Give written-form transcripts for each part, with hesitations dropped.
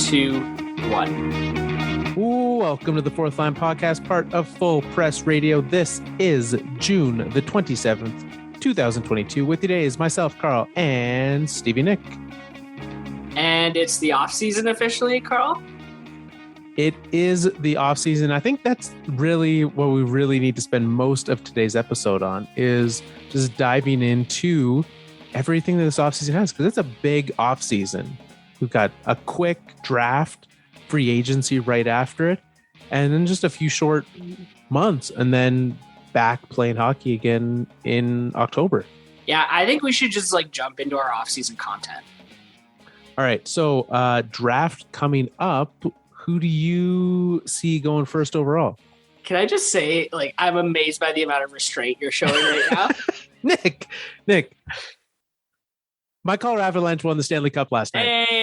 2, 1. Welcome to the Fourth Line Podcast, part of Full Press Radio. This is June the 27th, 2022. With you today is myself, Carl, and Stevie Nick. And it's the off season officially, Carl? It is the off season. I think that's really what we really need to spend most of today's episode on, is just diving into everything that this off season has, because it's a big off season. We've got a quick draft, free agency right after it, and then just a few short months, and then back playing hockey again in October. Yeah, I think we should just jump into our off season content. All right, so draft coming up. Who do you see going first overall? Can I just say, I'm amazed by the amount of restraint you're showing right now. Nick, my Colorado Avalanche won the Stanley Cup last night. Hey!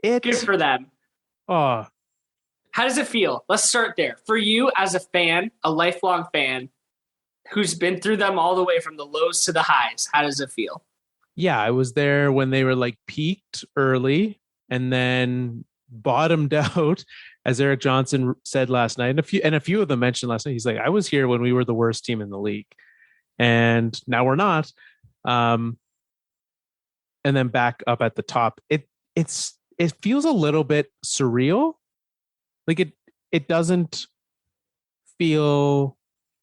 Good for them. Oh. How does it feel? Let's start there. For you as a fan, a lifelong fan, who's been through them all the way from the lows to the highs, how does it feel? Yeah, I was there when they were peaked early and then bottomed out, as Eric Johnson said last night. And a few of them mentioned last night. He's like, I was here when we were the worst team in the league, and now we're not. And then back up at the top. It feels a little bit surreal. It doesn't feel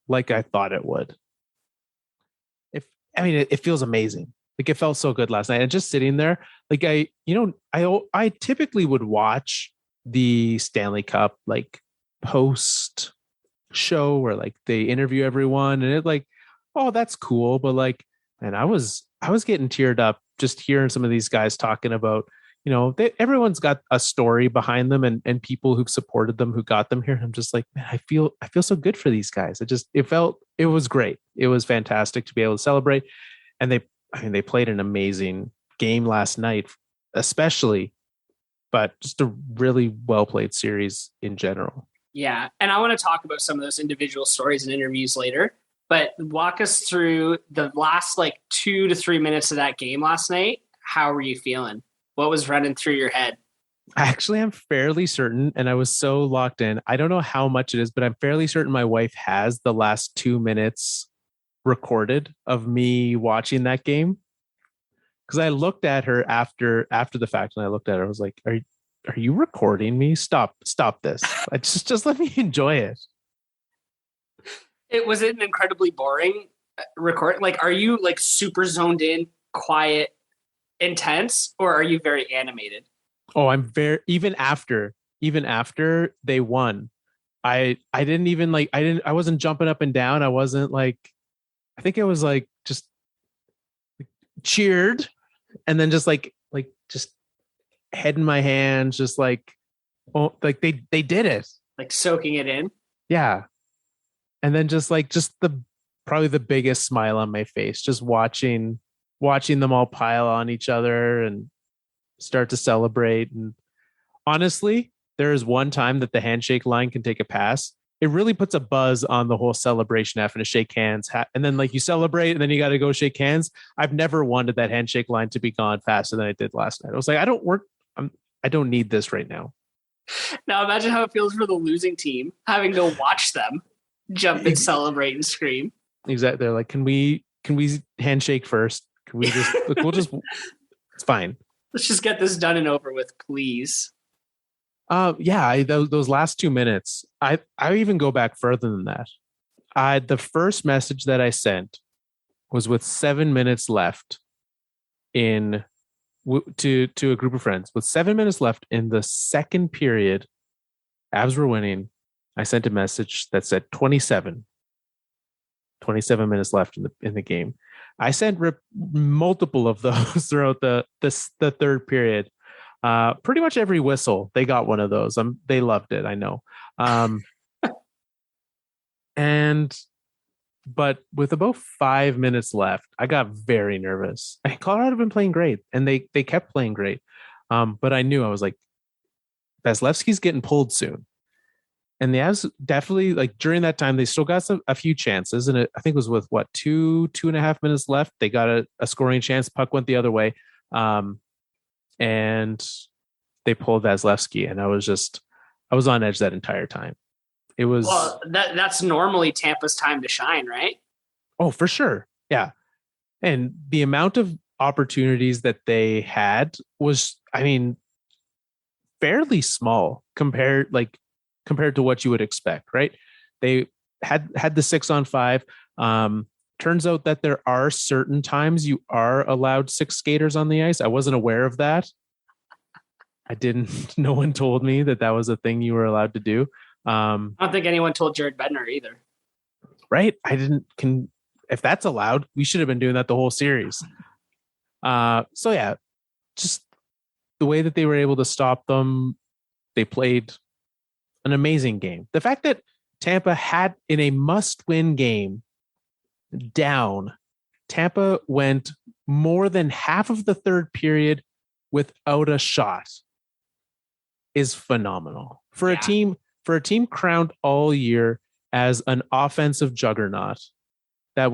like I thought it would. It feels amazing. It felt so good last night. And just sitting there, I typically would watch the Stanley Cup post show where they interview everyone, and it oh, that's cool. But man, I was getting teared up just hearing some of these guys talking about, everyone's got a story behind them and people who've supported them, who got them here. And I'm just man, I feel so good for these guys. It was great. It was fantastic to be able to celebrate. And they played an amazing game last night, especially, but just a really well-played series in general. Yeah, and I want to talk about some of those individual stories and interviews later, but walk us through the last 2 to 3 minutes of that game last night. How were you feeling? What was running through your head? Actually, I'm fairly certain, and I was so locked in. I don't know how much it is, but I'm fairly certain my wife has the last 2 minutes recorded of me watching that game, because I looked at her after the fact, and I looked at her. I was like, "Are you recording me? Stop this! just let me enjoy it." It was an incredibly boring record. Are you super zoned in, quiet, intense, or are you very animated? Oh, I'm very even after they won. I wasn't jumping up and down. I wasn't I think it was just cheered, and then just just head in my hands, just they did it, soaking it in. Yeah. And then just probably the biggest smile on my face, just watching them all pile on each other and start to celebrate. And honestly, there is one time that the handshake line can take a pass. It really puts a buzz on the whole celebration, having to shake hands, and then you celebrate, and then you got to go shake hands. I've never wanted that handshake line to be gone faster than I did last night. I was like, I don't need this right now. Now imagine how it feels for the losing team, having to watch them jump and celebrate and scream. Exactly. They're like, can we handshake first? Can we just it's fine. Let's just get this done and over with, please. Those last 2 minutes, I even go back further than that. The first message that I sent was with 7 minutes left to a group of friends. With 7 minutes left in the second period, Avs were winning. I sent a message that said 27 minutes left in the game. I sent multiple of those throughout the third period. Pretty much every whistle, they got one of those. They loved it, I know. But with about 5 minutes left, I got very nervous. Colorado had been playing great, and they kept playing great. But I knew, I was like, Vasilevskiy's getting pulled soon. And the Avs definitely, during that time, they still got a few chances. And I think it was with 2.5 minutes left. They got a scoring chance. Puck went the other way. and they pulled Vasilevskiy, and I was on edge that entire time. It was that's normally Tampa's time to shine, right? Oh, for sure. Yeah. And the amount of opportunities that they had was, I mean, fairly small compared to what you would expect, right? They had the 6-on-5. Turns out that there are certain times you are allowed 6 skaters on the ice. I wasn't aware of that. No one told me that was a thing you were allowed to do. I don't think anyone told Jared Bednar either. Right? If that's allowed, we should have been doing that the whole series. So yeah, just the way that they were able to stop them, they played an amazing game. The fact that Tampa had in a must-win game down, Tampa went more than half of the third period without a shot is phenomenal for a team crowned all year as an offensive juggernaut that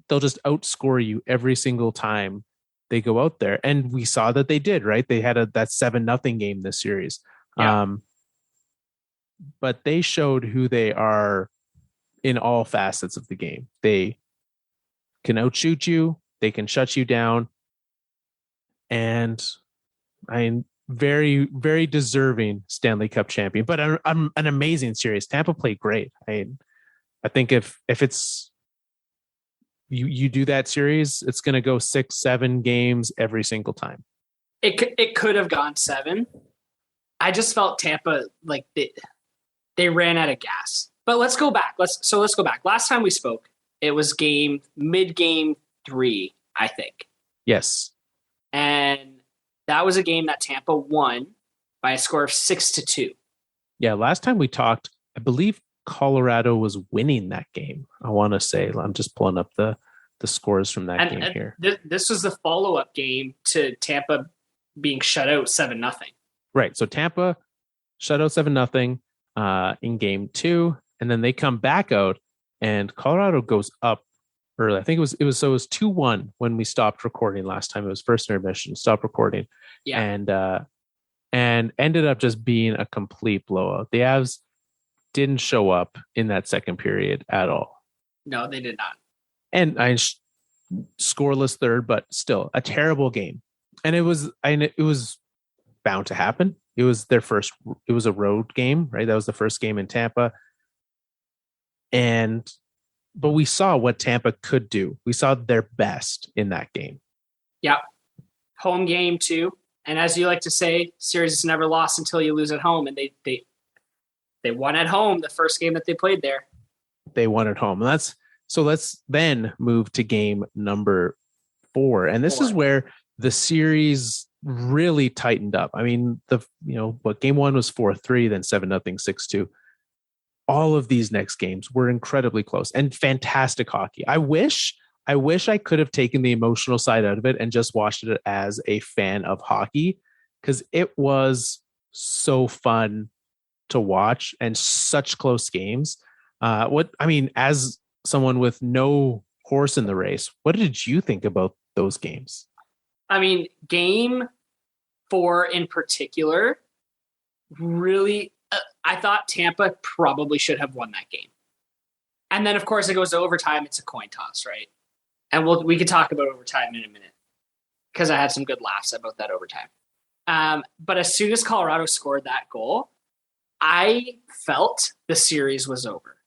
they'll just outscore you every single time they go out there. And we saw that they did, right? They had that 7-0 game this series. Yeah. But they showed who they are in all facets of the game. They can outshoot you. They can shut you down. And I'm very, very deserving Stanley Cup champion, but an amazing series. Tampa played great. I think if it's you do that series, it's going to go 6-7 games every single time. It could have gone 7. I just felt Tampa like they ran out of gas. But let's go back. Let's go back. Last time we spoke, it was mid-game 3, I think. Yes. And that was a game that Tampa won by a score of 6-2. Yeah, last time we talked, I believe Colorado was winning that game. I want to say, I'm just pulling up the scores from that game here. This was the follow-up game to Tampa being shut out 7-0. Right. So Tampa shut out 7-0 in game 2, and then they come back out, and Colorado goes up early. I think it was 2-1 when we stopped recording last time. It was first intermission, stopped recording. Yeah. And ended up just being a complete blowout. The Avs didn't show up in that second period at all. No, they did not. And scoreless third, but still a terrible game. And it was bound to happen. It was a road game, right? That was the first game in Tampa. But we saw what Tampa could do. We saw their best in that game. Yeah. Home game too. And as you like to say, series is never lost until you lose at home. And they won at home the first game that they played there. They won at home. So let's then move to game number 4. And this is where the series really tightened up. I mean, game 1 was 4-3, then 7-0, 6-2. All of these next games were incredibly close and fantastic hockey. I wish I could have taken the emotional side out of it and just watched it as a fan of hockey, because it was so fun to watch and such close games. As someone with no horse in the race, what did you think about those games? I mean, game 4 in particular, really, I thought Tampa probably should have won that game. And then, of course, it goes to overtime. It's a coin toss, right? And we could talk about overtime in a minute, because I had some good laughs about that overtime. But as soon as Colorado scored that goal, I felt the series was over.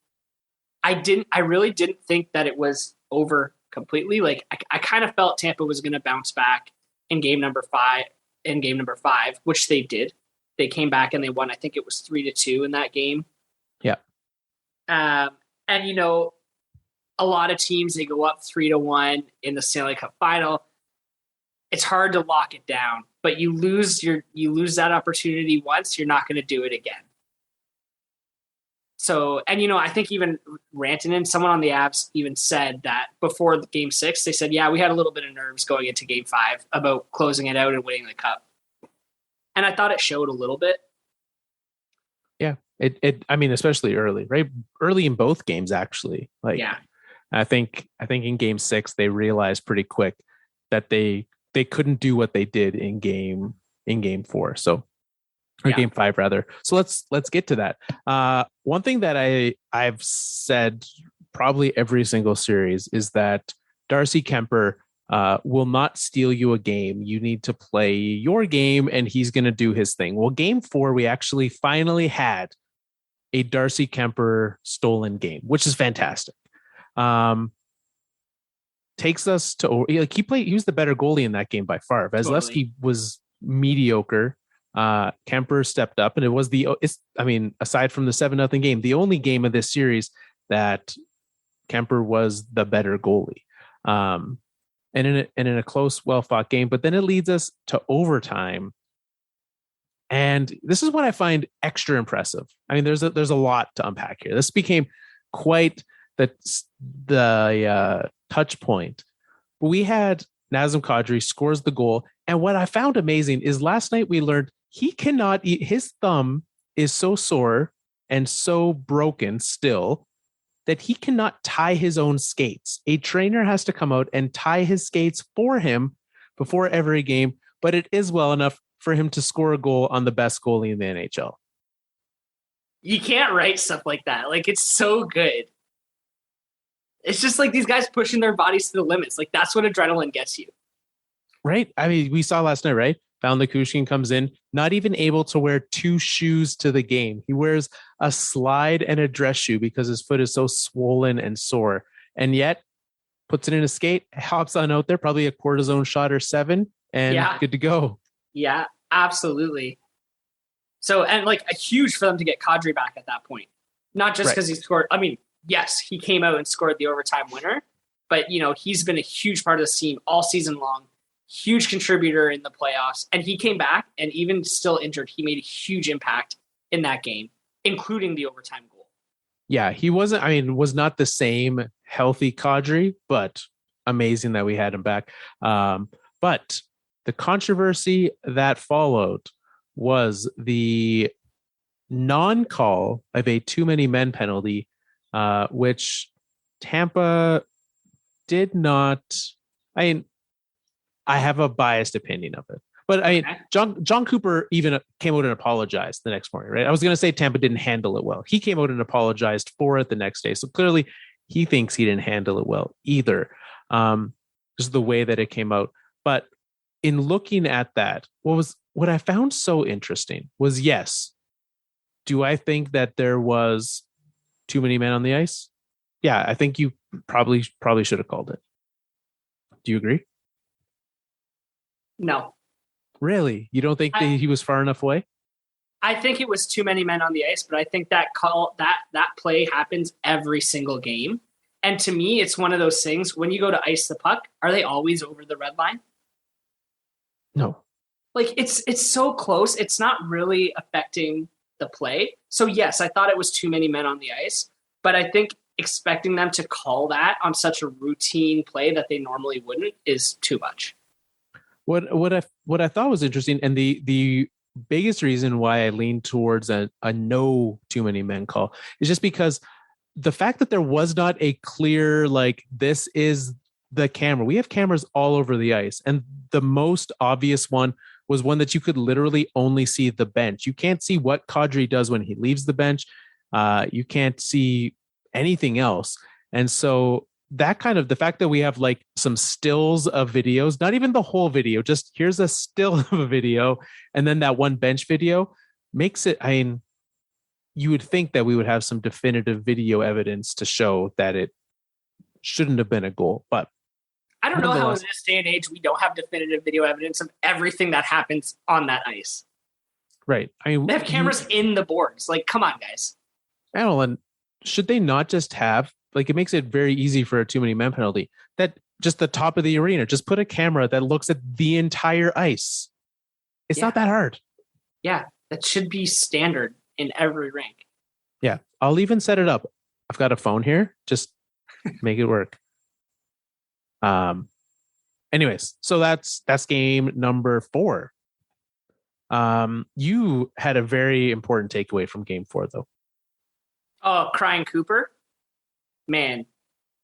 I really didn't think that it was over completely. Like I kind of felt Tampa was going to bounce back in game number 5, which they did. They came back and they won. I think it was 3-2 in that game. Yeah. And a lot of teams, they go up 3-1 in the Stanley Cup final. It's hard to lock it down, but you lose that opportunity once, you're not going to do it again. So, and I think even Rantanen, someone on the Avs, even said that before game 6, they said, yeah, we had a little bit of nerves going into game 5 about closing it out and winning the cup. And I thought it showed a little bit. Yeah. Especially early, right? Early in both games, actually. Yeah. I think in game 6, they realized pretty quick that they couldn't do what they did in game in game 4. So, or game 5 rather. So let's get to that. One thing that I've said probably every single series is that Darcy Kuemper will not steal you a game. You need to play your game, and he's going to do his thing. Well, game 4, we actually finally had a Darcy Kuemper stolen game, which is fantastic. Takes us to he was the better goalie in that game by far. Vasilevskiy was mediocre. Kuemper stepped up, and it was aside from the 7-0 game, the only game of this series that Kuemper was the better goalie. And in a close, well-fought game, but then it leads us to overtime. And this is what I find extra impressive. I mean, there's a lot to unpack here. This became quite the touch point. But we had Nazem Kadri scores the goal. And what I found amazing is last night we learned he cannot eat. His thumb is so sore and so broken still that he cannot tie his own skates. A trainer has to come out and tie his skates for him before every game, but it is well enough for him to score a goal on the best goalie in the NHL. You can't write stuff like that. Like, it's so good. It's just like these guys pushing their bodies to the limits. Like, that's what adrenaline gets you. Right? I mean, we saw last night, right? Vasilevskiy comes in, not even able to wear 2 shoes to the game. He wears a slide and a dress shoe because his foot is so swollen and sore. And yet, puts it in a skate, hops on out there, probably a cortisone shot or 7, and good to go. Yeah, absolutely. So, and like a huge for them to get Kadri back at that point. Not just because he scored. I mean, yes, he came out and scored the overtime winner, but he's been a huge part of the team all season long. Huge contributor in the playoffs, and he came back, and even still injured, he made a huge impact in that game, including the overtime goal. Yeah, he wasn't, was not the same healthy Kadri, but amazing that we had him back. But the controversy that followed was the non-call of a too many men penalty, which Tampa did not, I have a biased opinion of it, but John Cooper even came out and apologized the next morning, right? I was going to say Tampa didn't handle it well. He came out and apologized for it the next day. So clearly he thinks he didn't handle it well either. Just the way that it came out. But in looking at that, what I found so interesting was, yes, do I think that there was too many men on the ice? Yeah, I think you probably should have called it. Do you agree? No. Really? You don't think that he was far enough away? I think it was too many men on the ice, but I think that that play happens every single game. And to me, it's one of those things, when you go to ice the puck, are they always over the red line? No. Like, it's so close. It's not really affecting the play. So yes, I thought it was too many men on the ice, but I think expecting them to call that on such a routine play that they normally wouldn't is too much. What I thought was interesting, and the biggest reason why I leaned towards a no too many men call is just because the fact that there was not a clear, like, this is the camera. We have cameras all over the ice, and the most obvious one was one that you could literally only see the bench. You can't see what Kadri does when he leaves the bench. You can't see anything else. And so that kind of, the fact that we have like some stills of videos, not even the whole video, just here's a still of a video, and then that one bench video makes it, you would think that we would have some definitive video evidence to show that it shouldn't have been a goal. But I don't know how in this day and age we don't have definitive video evidence of everything that happens on that ice. Right. They have cameras in the boards. Like, come on, guys. Alan, should they not just have, like, it makes it very easy for a too many men penalty, that just the top of the arena, just put a camera that looks at the entire ice. It's not that hard. Yeah, that should be standard in every rink. Yeah, I'll even set it up. I've got a phone here. Just make it work. Anyways, so that's game number 4. You had a very important takeaway from game 4, though. Oh, crying Cooper. Man,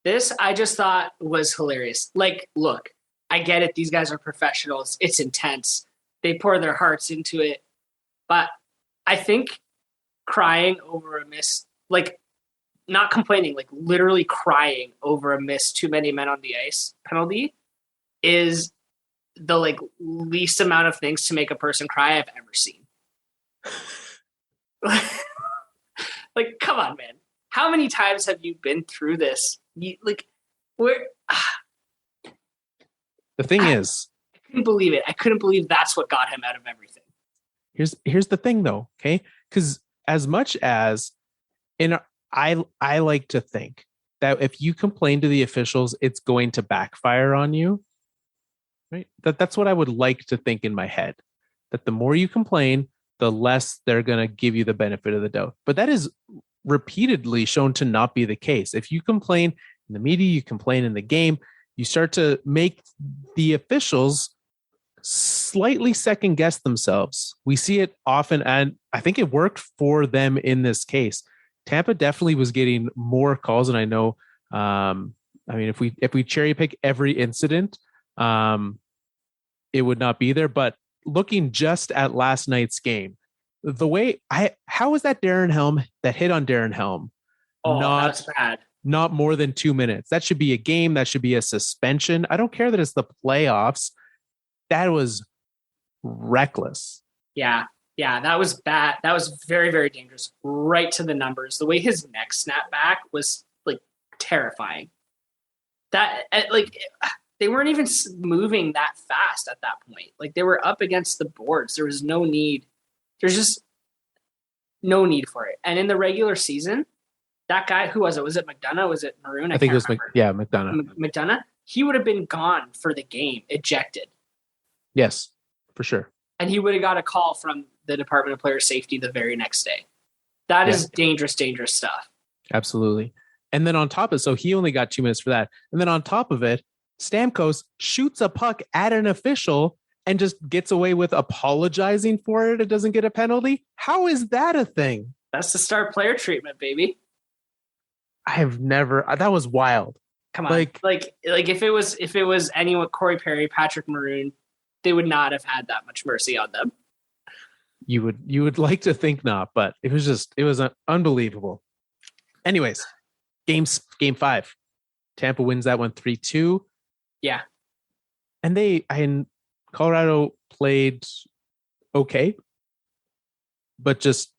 this I just thought was hilarious. Like, look, I get it. These guys are professionals. It's intense. they pour their hearts into it. But I think crying over a miss, like not complaining, like literally crying over a miss too many men on the ice penalty is the like least amount of things to make a person cry I've ever seen. Like, come on, man. How many times have you been through this? The thing is, I couldn't believe it. I couldn't believe that's what got him out of everything. Here's the thing though, okay? Because as much as I like to think that if you complain to the officials, it's going to backfire on you. Right? That's what I would like to think in my head. That the more you complain, the less they're going to give you the benefit of the doubt. But that is repeatedly shown to not be the case. If you complain in the media, you complain in the game, you start to make the officials slightly second guess themselves. We see it often, and I think it worked for them in this case. Tampa definitely was getting more calls, and I know, I mean, if we cherry pick every incident, it would not be there. But looking just at last night's game, how was that that hit on Darren Helm? Oh, that's bad. Not more than 2 minutes. That should be a game. That should be a suspension. I don't care that it's the playoffs. That was reckless. Yeah, that was bad. That was very, very dangerous. Right to the numbers. The way his neck snapped back was like terrifying. That like they weren't even moving that fast at that point. Like they were up against the boards. There was no need. There's just no need for it. And in the regular season, that guy, who was it? Was it McDonough? Was it Maroon? I think it was McDonough. McDonough. He would have been gone for the game, ejected. Yes, for sure. And he would have got a call from the Department of Player Safety the very next day. That is dangerous, dangerous stuff. Absolutely. And then on top of it, so he only got 2 minutes for that. And then on top of it, Stamkos shoots a puck at an official and just gets away with apologizing for it. It doesn't get a penalty. How is that a thing? That's the star player treatment, baby. That was wild. Come on. Like if it was anyone, Corey Perry, Patrick Maroon, they would not have had that much mercy on them. You would like to think not, but it was unbelievable. Anyways, game 5. Tampa wins that one 3-2. Yeah. And Colorado played okay, but just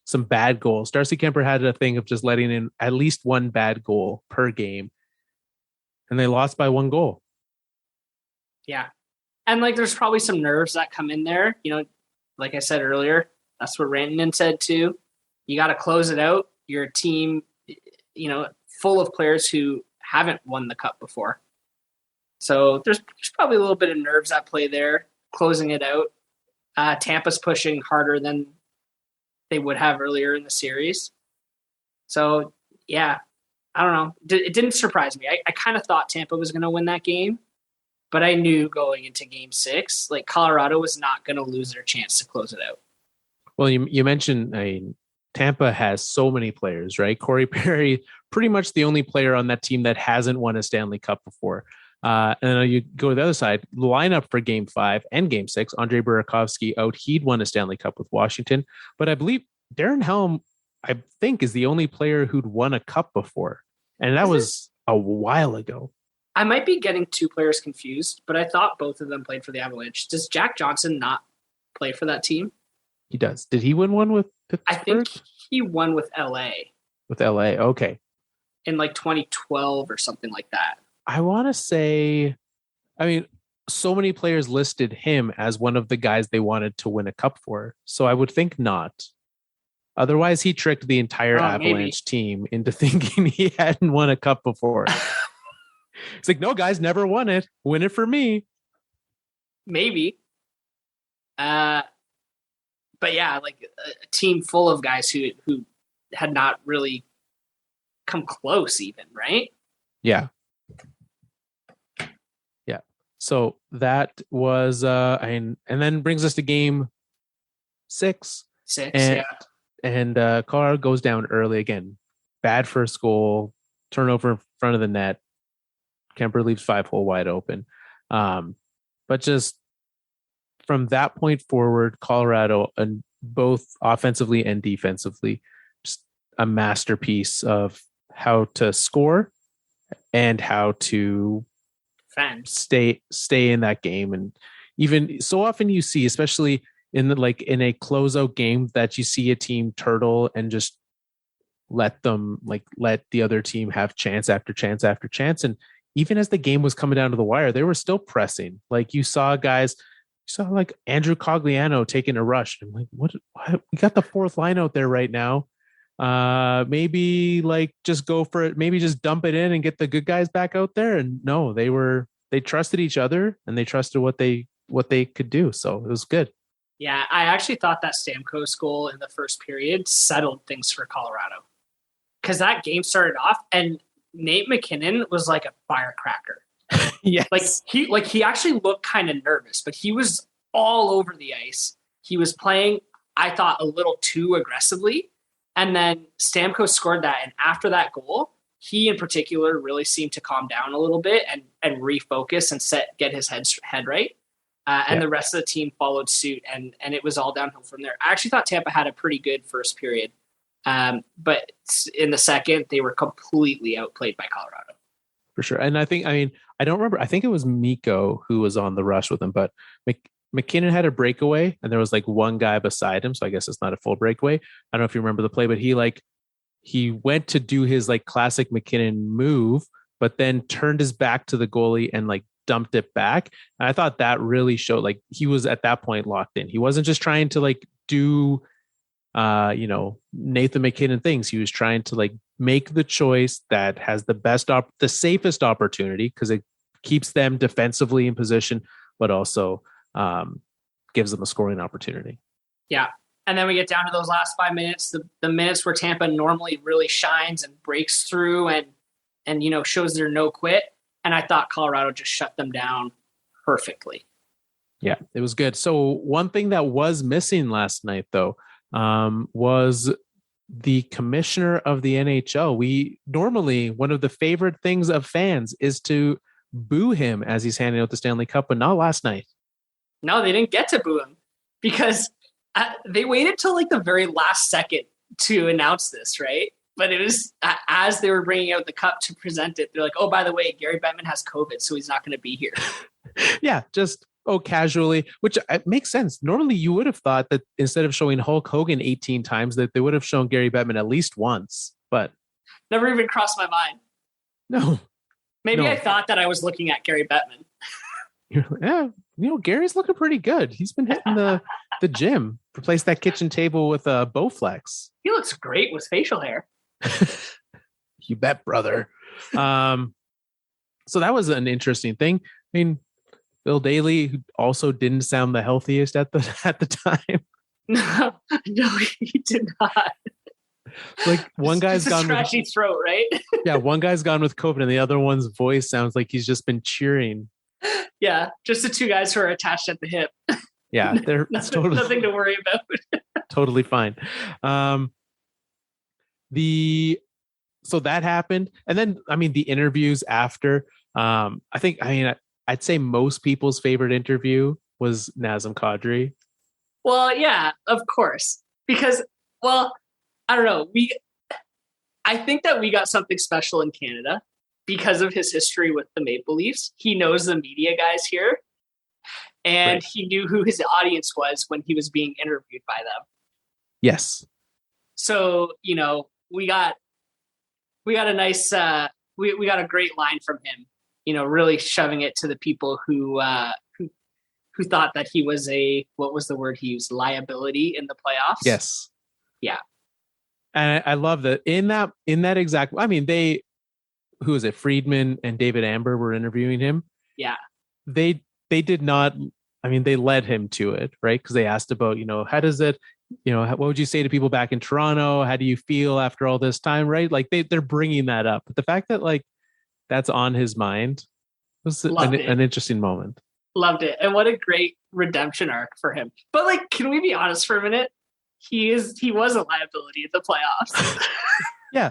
some bad goals. Darcy Kuemper had a thing of just letting in at least one bad goal per game, and they lost by 1 goal. Yeah. And like, there's probably some nerves that come in there. You know, like I said earlier, that's what Rantanen said too. You got to close it out. You're a team, you know, full of players who haven't won the cup before. So there's probably a little bit of nerves at play there, closing it out. Tampa's pushing harder than they would have earlier in the series. So, yeah, I don't know. It didn't surprise me. I kind of thought Tampa was going to win that game, but I knew going into game 6, like Colorado was not going to lose their chance to close it out. Well, you mentioned Tampa has so many players, right? Corey Perry, pretty much the only player on that team that hasn't won a Stanley Cup before. And then you go to the other side, lineup for game 5 and game 6, Andrei Burakovsky out. He'd won a Stanley Cup with Washington, but I believe Darren Helm, I think, is the only player who'd won a cup before. And that was a while ago. I might be getting 2 players confused, but I thought both of them played for the Avalanche. Does Jack Johnson not play for that team? He does. Did he win one with Pittsburgh? I think he won with LA. With LA, okay. In like 2012 or something like that. I want to say, I mean, so many players listed him as one of the guys they wanted to win a cup for. So I would think not. Otherwise, he tricked the entire Avalanche team into thinking he hadn't won a cup before. It's like, no, guys, never won it. Win it for me. Maybe. But yeah, like a team full of guys who had not really come close even, right? Yeah. Yeah. So that was, and then brings us to game 6. And Colorado goes down early again. Bad first goal, turnover in front of the net. Kuemper leaves 5-hole wide open. But just from that point forward, Colorado, and both offensively and defensively, just a masterpiece of how to score and how to stay in that game. And even so often you see, especially in a closeout game, that you see a team turtle and just let the other team have chance after chance after chance. And even as the game was coming down to the wire, they were still pressing. Like you saw like Andrew Cogliano taking a rush. I'm like, what? We got the fourth line out there right now. Maybe like just go for it. Maybe just dump it in and get the good guys back out there. And no, they trusted each other and they trusted what they could do. So it was good. Yeah, I actually thought that Stamkos goal in the first period settled things for Colorado, because that game started off and Nate McKinnon was like a firecracker. Yes. He actually looked kind of nervous, but he was all over the ice. He was playing, I thought, a little too aggressively. And then Stamkos scored that. And after that goal, he in particular really seemed to calm down a little bit and refocus and get his head right. And the rest of the team followed suit, and it was all downhill from there. I actually thought Tampa had a pretty good first period. But in the second, they were completely outplayed by Colorado. For sure. And I don't remember. I think it was Mikko who was on the rush with him, but McKinnon had a breakaway and there was like one guy beside him. So I guess it's not a full breakaway. I don't know if you remember the play, but he went to do his like classic McKinnon move, but then turned his back to the goalie and like dumped it back. And I thought that really showed like he was at that point locked in. He wasn't just trying to like do Nathan McKinnon things. He was trying to like make the choice that has the safest opportunity, because it keeps them defensively in position, but also gives them a scoring opportunity. Yeah. And then we get down to those last 5 minutes, the minutes where Tampa normally really shines and breaks through and shows their no quit. And I thought Colorado just shut them down perfectly. Yeah, it was good. So one thing that was missing last night, though, was the commissioner of the NHL. We normally, one of the favorite things of fans is to boo him as he's handing out the Stanley Cup, but not last night. No, they didn't get to boo him because they waited till like the very last second to announce this, right? But it was as they were bringing out the cup to present it, they're like, oh, by the way, Gary Bettman has COVID, so he's not going to be here. Yeah, just casually, which makes sense. Normally, you would have thought that instead of showing Hulk Hogan 18 times, that they would have shown Gary Bettman at least once, but never even crossed my mind. No. Maybe I thought that I was looking at Gary Bettman. Yeah, Gary's looking pretty good. He's been hitting the gym. Replaced that kitchen table with a Bowflex. He looks great with facial hair. You bet, brother. So that was an interesting thing. I mean, Bill Daly also didn't sound the healthiest at the time. No, he did not. Like one guy's gone scratchy with throat, right? Yeah, one guy's gone with COVID, and the other one's voice sounds like he's just been cheering. Yeah, just the two guys who are attached at the hip. Yeah, they're nothing to worry about. Totally fine. So that happened, and then the interviews after. I'd say most people's favorite interview was Nazem Kadri. Well, yeah, of course, because I don't know. I think that we got something special in Canada because of his history with the Maple Leafs. He knows the media guys here, and right. He knew who his audience was when he was being interviewed by them. Yes. So, we got a nice, we got a great line from him, really shoving it to the people who thought that he was what was the word he used? Liability in the playoffs. Yes. Yeah. And I love that in that exact, who is it? Friedman and David Amber were interviewing him. Yeah. They did not, they led him to it, right? Because they asked about, how does it, what would you say to people back in Toronto? How do you feel after all this time, right? Like they're bringing that up. But the fact that that's on his mind was an interesting moment. Loved it. And what a great redemption arc for him. But can we be honest for a minute? He was a liability at the playoffs. Yeah,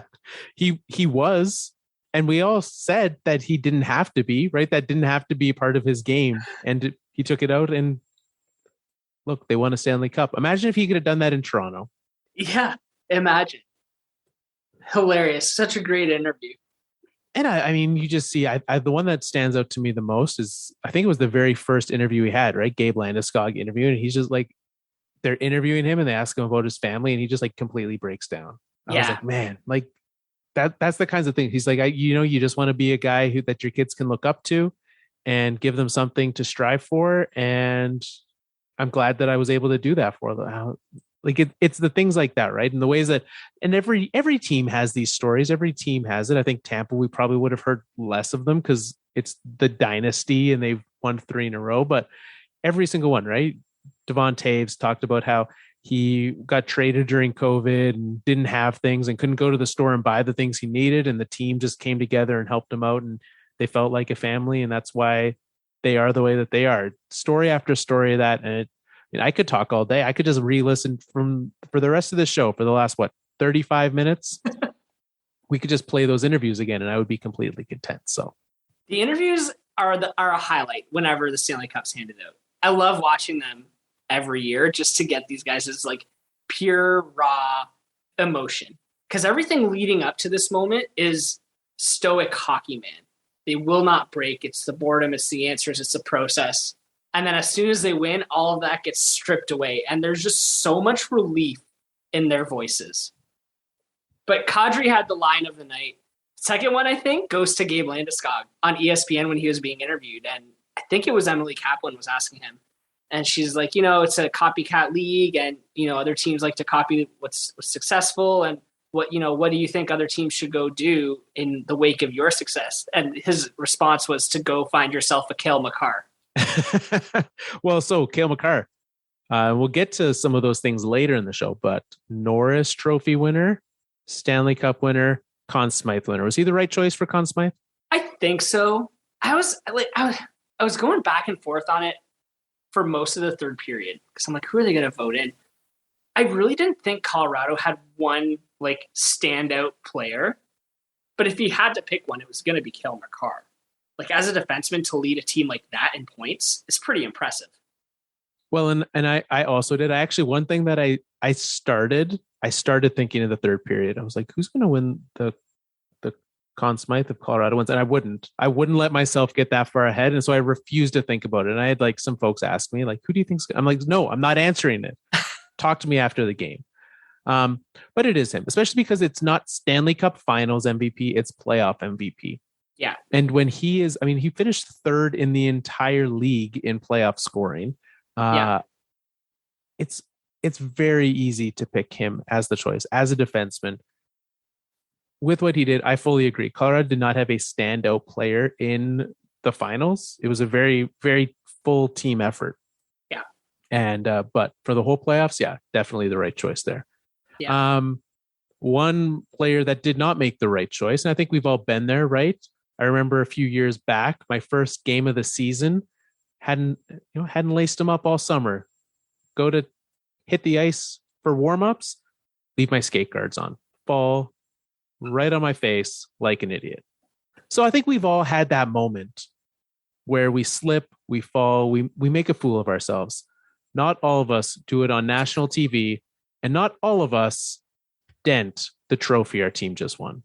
he was. And we all said that he didn't have to be, right? That didn't have to be part of his game. And he took it out and look, they won a Stanley Cup. Imagine if he could have done that in Toronto. Yeah, imagine. Hilarious. Such a great interview. And I mean, you just see, the one that stands out to me the most is, I think it was the very first interview he had, right? Gabe Landeskog interview. And he's just like, they're interviewing him and they ask him about his family and he just like completely breaks down. I was like, man, like that's the kinds of things. He's like, you just want to be a guy that your kids can look up to and give them something to strive for. And I'm glad that I was able to do that for them. Like it's the things like that, right? And the ways that, and every team has these stories. Every team has it. I think Tampa, we probably would have heard less of them because it's the dynasty and they've won 3 in a row. But every single one, right? Devon Taves talked about how he got traded during COVID and didn't have things and couldn't go to the store and buy the things he needed. And the team just came together and helped him out. And they felt like a family. And that's why they are the way that they are. Story after story of that. And I could talk all day. I could just re-listen for the rest of the show for the last 35 minutes. We could just play those interviews again, and I would be completely content. So, the interviews are a highlight whenever the Stanley Cup's handed out. I love watching them every year just to get these guys' like pure raw emotion, because everything leading up to this moment is stoic hockey man. They will not break. It's the boredom. It's the answers. It's the process. And then as soon as they win, all of that gets stripped away. And there's just so much relief in their voices. But Kadri had the line of the night. Second one, I think, goes to Gabe Landeskog on ESPN when he was being interviewed. And I think it was Emily Kaplan was asking him. And she's like, it's a copycat league. And, other teams like to copy what's successful. And what do you think other teams should go do in the wake of your success? And his response was to go find yourself a Cale Makar. Well, so Cale Makar, we'll get to some of those things later in the show, but Norris Trophy winner, Stanley Cup winner, Conn Smythe winner. Was he the right choice for Conn Smythe? I think so. I was going back and forth on it for most of the third period because I'm like, who are they going to vote in? I really didn't think Colorado had one like standout player, but if he had to pick one, it was going to be Cale Makar. Like as a defenseman to lead a team like that in points is pretty impressive. Well, and I also did. I actually, one thing that I started thinking in the third period, I was like, who's going to win the Conn Smythe of Colorado wins? And I wouldn't let myself get that far ahead. And so I refused to think about it. And I had like some folks ask me like, who do you think's, I'm like, no, I'm not answering it. Talk to me after the game. But it is him, especially because it's not Stanley Cup Finals MVP, it's playoff MVP. Yeah. And when he finished third in the entire league in playoff scoring. It's very easy to pick him as the choice as a defenseman. With what he did, I fully agree. Colorado did not have a standout player in the finals. It was a very, very full team effort. Yeah. And but for the whole playoffs, yeah, definitely the right choice there. Yeah. One player that did not make the right choice, and I think we've all been there, right? I remember a few years back, my first game of the season, hadn't laced him up all summer. Go to hit the ice for warm-ups, leave my skate guards on, fall right on my face like an idiot. So I think we've all had that moment where we slip, we fall, we make a fool of ourselves. Not all of us do it on national TV, and not all of us dent the trophy our team just won.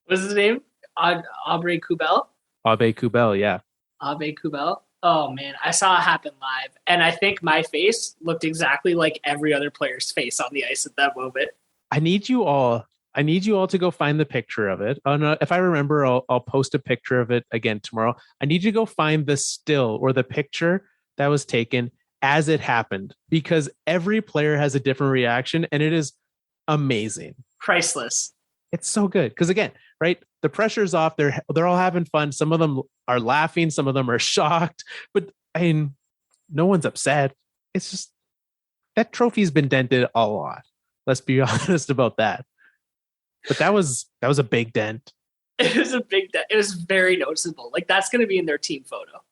What's his name? Aube-Kubel? Aube-Kubel, yeah. Aube-Kubel. Oh, man. I saw it happen live. And I think my face looked exactly like every other player's face on the ice at that moment. I need you all to go find the picture of it. If I remember, I'll post a picture of it again tomorrow. I need you to go find the still or the picture that was taken as it happened, because every player has a different reaction and it is amazing. Priceless. It's so good. Because again, right, the pressure's off. They're all having fun. Some of them are laughing. Some of them are shocked. But I mean, no one's upset. It's just that trophy's been dented a lot. Let's be honest about that. But that was a big dent. It was a big dent. It was very noticeable. Like that's going to be in their team photo.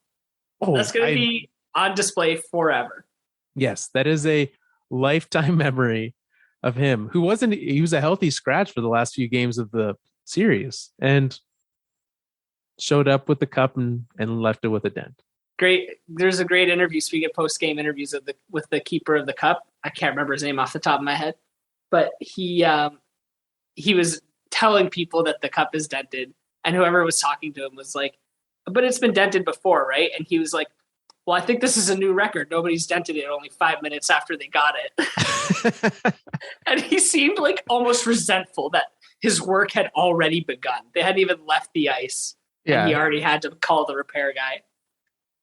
Oh, that's going to be on display forever. Yes, that is a lifetime memory of him, he was a healthy scratch for the last few games of the series and showed up with the cup and left it with a dent. There's a great interview. Speaking of post-game interviews with the keeper of the cup. I can't remember his name off the top of my head, but he was telling people that the cup is dented, and whoever was talking to him was like, but it's been dented before, right? And he was like, well, I think this is a new record. Nobody's dented it only 5 minutes after they got it. And he seemed like almost resentful that his work had already begun. They hadn't even left the ice. Yeah. And he already had to call the repair guy.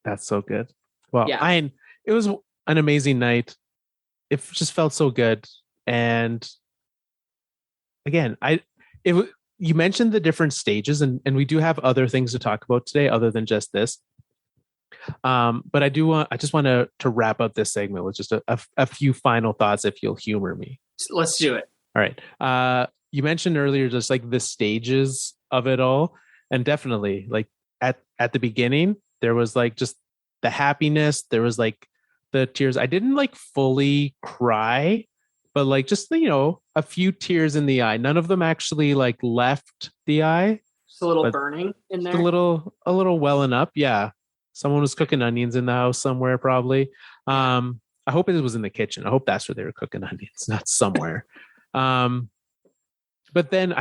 That's so good. Well, yeah. It was an amazing night. It just felt so good. And again, you mentioned the different stages, and we do have other things to talk about today other than just this. But I just want to wrap up this segment with just a few final thoughts, if you'll humor me. Let's do it. All right. You mentioned earlier just like the stages of it all, and definitely like at the beginning there was like just the happiness, there was like the tears. I didn't like fully cry, but like just a few tears in the eye. None of them actually like left the eye. Just a little burning in there. A little welling up. Yeah. Someone was cooking onions in the house somewhere, probably. I hope it was in the kitchen. I hope that's where they were cooking onions, not somewhere. But then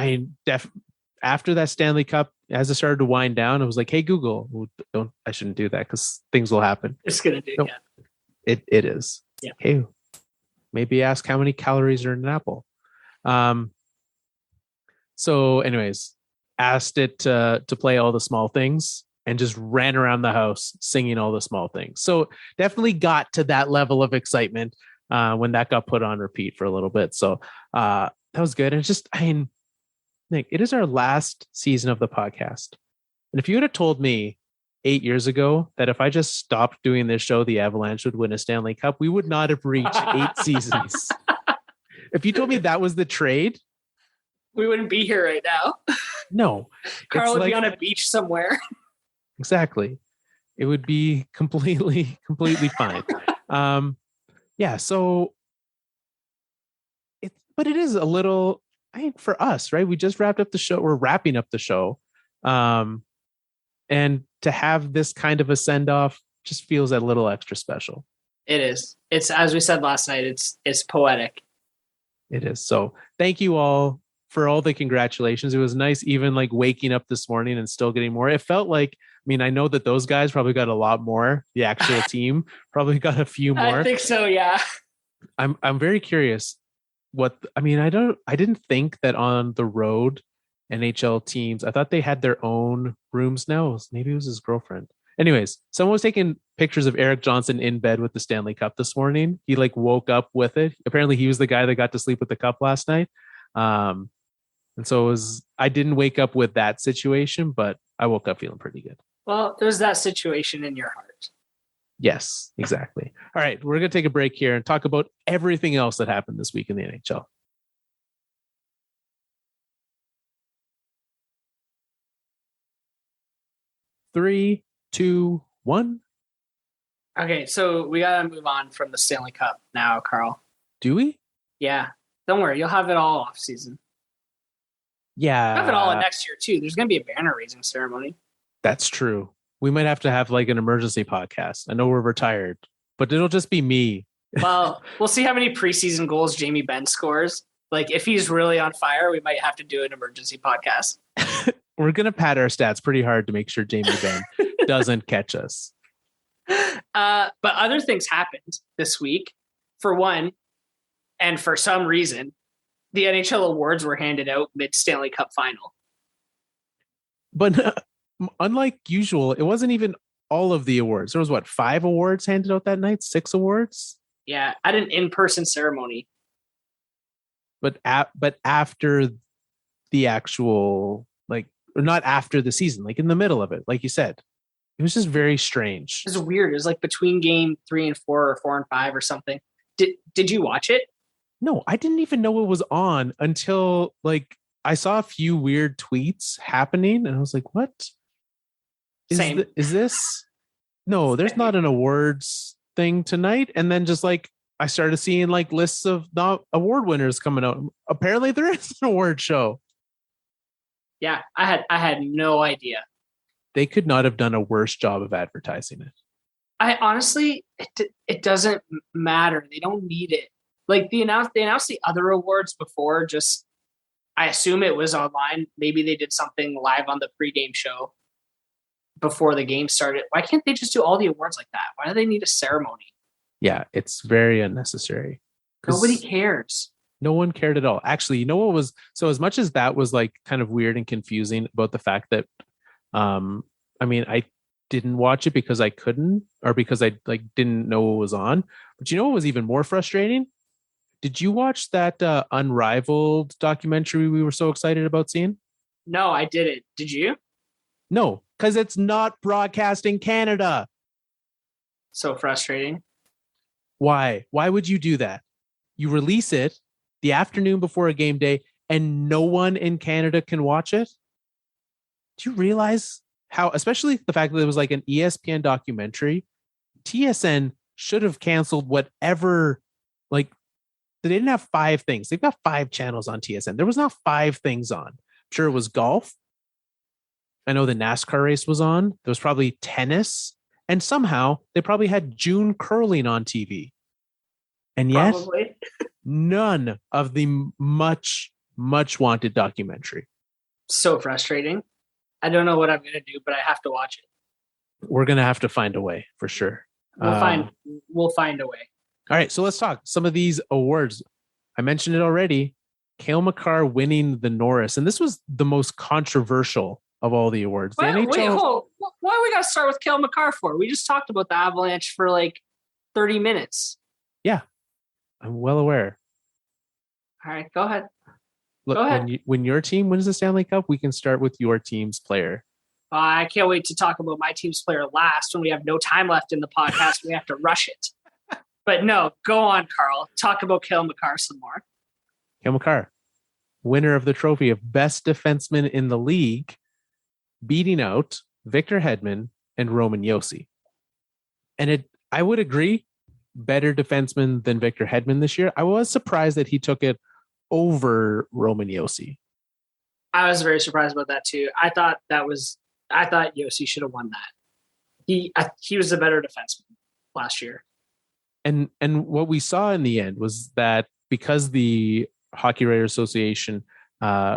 after that Stanley Cup, as it started to wind down, I was like, "Hey Google, I shouldn't do that because things will happen." It's gonna do. Yeah. It is. Yeah. Hey, maybe ask how many calories are in an apple. So, anyways, asked it to play all the small things, and just ran around the house singing all the small things. So definitely got to that level of excitement when that got put on repeat for a little bit. So that was good. And just, Nick, it is our last season of the podcast. And if you would have told me 8 years ago that if I just stopped doing this show, the Avalanche would win a Stanley Cup, we would not have reached 8 seasons. If you told me that was the trade, we wouldn't be here right now. No. Carl would be on a beach somewhere. Exactly. It would be completely fine. Yeah. So but it is a little, for us, right? We just wrapped up the show. We're wrapping up the show. And to have this kind of a send off just feels a little extra special. It is. It's, as we said last night, it's poetic. It is. So thank you all for all the congratulations. It was nice, even like waking up this morning and still getting more. It felt like, I know that those guys probably got a lot more. The actual team probably got a few more. I think so. Yeah. I'm very curious I didn't think that on the road NHL teams, I thought they had their own rooms now. Maybe it was his girlfriend. Anyways, someone was taking pictures of Eric Johnson in bed with the Stanley Cup this morning. He like woke up with it. Apparently he was the guy that got to sleep with the cup last night. And so I didn't wake up with that situation, but I woke up feeling pretty good. Well, there's that situation in your heart. Yes, exactly. All right, we're going to take a break here and talk about everything else that happened this week in the NHL. Three, two, one. Okay, so we got to move on from the Stanley Cup now, Carl. Do we? Yeah. Don't worry, you'll have it all off season. Yeah. You'll have it all next year, too. There's going to be a banner raising ceremony. That's true. We might have to have like an emergency podcast. I know we're retired, but it'll just be me. Well, we'll see how many preseason goals Jamie Benn scores. Like, if he's really on fire, we might have to do an emergency podcast. We're going to pad our stats pretty hard to make sure Jamie Benn doesn't catch us. But other things happened this week. For one, and for some reason, the NHL awards were handed out mid-Stanley Cup final. But unlike usual, it wasn't even all of the awards. There was 5 awards handed out that night? 6 awards? Yeah, at an in-person ceremony. But after the actual, or not after the season, in the middle of it, like you said. It was just very strange. It was weird. It was between game 3 and 4 or 4 and 5 or something. Did you watch it? No, I didn't even know it was on until I saw a few weird tweets happening and I was like, what? Is this? No, there's not an awards thing tonight. And then just I started seeing lists of not award winners coming out. Apparently there is an award show. Yeah, I had no idea. They could not have done a worse job of advertising it. I honestly, it doesn't matter. They don't need it. Like they announced the other awards before. Just I assume it was online. Maybe they did something live on the pregame show before the game started. Why can't they just do all the awards like that? Why do they need a ceremony? Yeah, it's very unnecessary. Nobody cares. No one cared at all. Actually, you know what was so as much as that was like kind of weird and confusing about the fact that I didn't watch it because I couldn't or because I like didn't know what was on. But you know what was even more frustrating? Did you watch that Unrivaled documentary we were so excited about seeing? No, I didn't. Did you? No, because it's not broadcast in Canada. So frustrating. Why? Why would you do that? You release it the afternoon before a game day and no one in Canada can watch it? Do you realize how, especially the fact that it was like an ESPN documentary, TSN should have canceled whatever, like, they didn't have 5 things. They've got 5 channels on TSN. There was not 5 things on. I'm sure it was golf. I know the NASCAR race was on. There was probably tennis. And somehow they probably had June curling on TV. And yet, none of the much, much wanted documentary. So frustrating. I don't know what I'm going to do, but I have to watch it. We're going to have to find a way for sure. We'll find a way. All right. So let's talk some of these awards. I mentioned it already. Cale Makar winning the Norris. And this was the most controversial of all the awards. Wait, hold. Why we got to start with Cale Makar for? We just talked about the Avalanche for like 30 minutes. Yeah, I'm well aware. All right, go ahead. Look, go ahead. When your team wins the Stanley Cup, we can start with your team's player. I can't wait to talk about my team's player last when we have no time left in the podcast. We have to rush it. But no, go on, Carl. Talk about Cale Makar some more. Cale Makar, winner of the trophy of best defenseman in the league, beating out Victor Hedman and Roman Josi. And I would agree, better defenseman than Victor Hedman this year. I was surprised that he took it over Roman Josi. I was very surprised about that too. I thought Josi should have won that. He was a better defenseman last year. And what we saw in the end was that because the Hockey Writers Association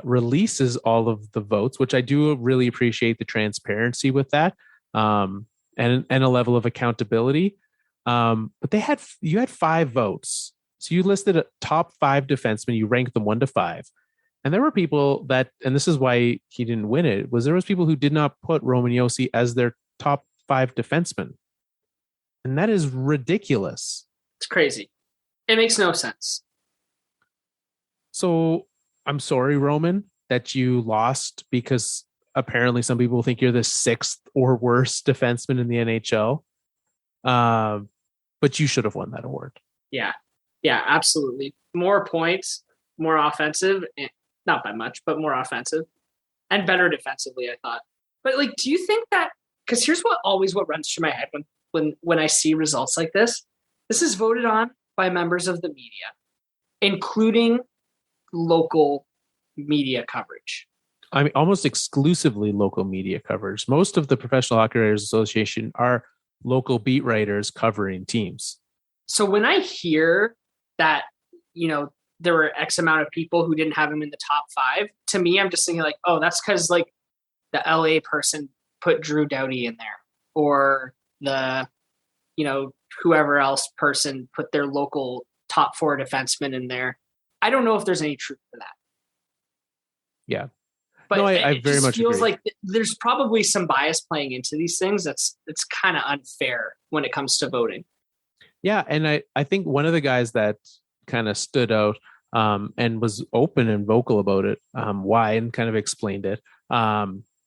releases all of the votes, which I do really appreciate the transparency with that, and a level of accountability. But you had 5 votes. So you listed a top 5 defensemen, you ranked them 1 to 5. And there were people that, and this is why he didn't win it, was there was people who did not put Roman Josi as their top 5 defenseman. And that is ridiculous. It's crazy. It makes no sense. So I'm sorry, Roman, that you lost because apparently some people think you're the 6th or worst defenseman in the NHL. But you should have won that award. Yeah, absolutely. More points, more offensive, not by much, but more offensive and better defensively, I thought. But like, do you think that, because here's what runs through my head when I see results like this. This is voted on by members of the media, including local media coverage. I mean, almost exclusively local media coverage. Most of the Professional Hockey Writers Association are local beat writers covering teams. So when I hear that, there were X amount of people who didn't have him in the top 5, to me, I'm just thinking like, oh, that's because like the LA person put Drew Doughty in there, or the, whoever else person put their local top 4 defensemen in there. I don't know if there's any truth to that. Yeah. But no, I very much feels agree. like there's probably some bias playing into these things. It's kind of unfair when it comes to voting. Yeah. And I think one of the guys that kind of stood out and was open and vocal about it, why, and kind of explained it.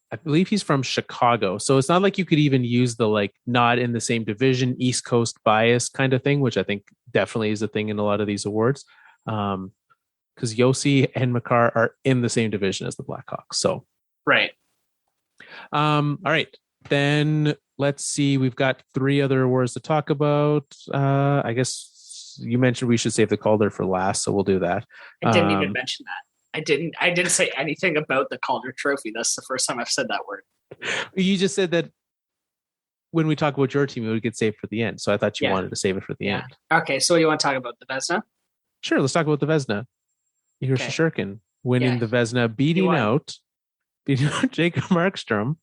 I believe he's from Chicago. So it's not like you could even use the like not in the same division, East Coast bias kind of thing, which I think definitely is a thing in a lot of these awards. Because Josi and Makar are in the same division as the Blackhawks. So right. All right. Then let's see. We've got 3 other awards to talk about. I guess you mentioned we should save the Calder for last, so we'll do that. I didn't even mention that. I didn't say anything about the Calder Trophy. That's the first time I've said that word. You just said that when we talk about your team, it would get saved for the end. So I thought you wanted to save it for the end. Okay, so you want to talk about the Vezina? Sure, let's talk about the Vezina. Igor Shesterkin winning the Vezina, beating out Jacob Markstrom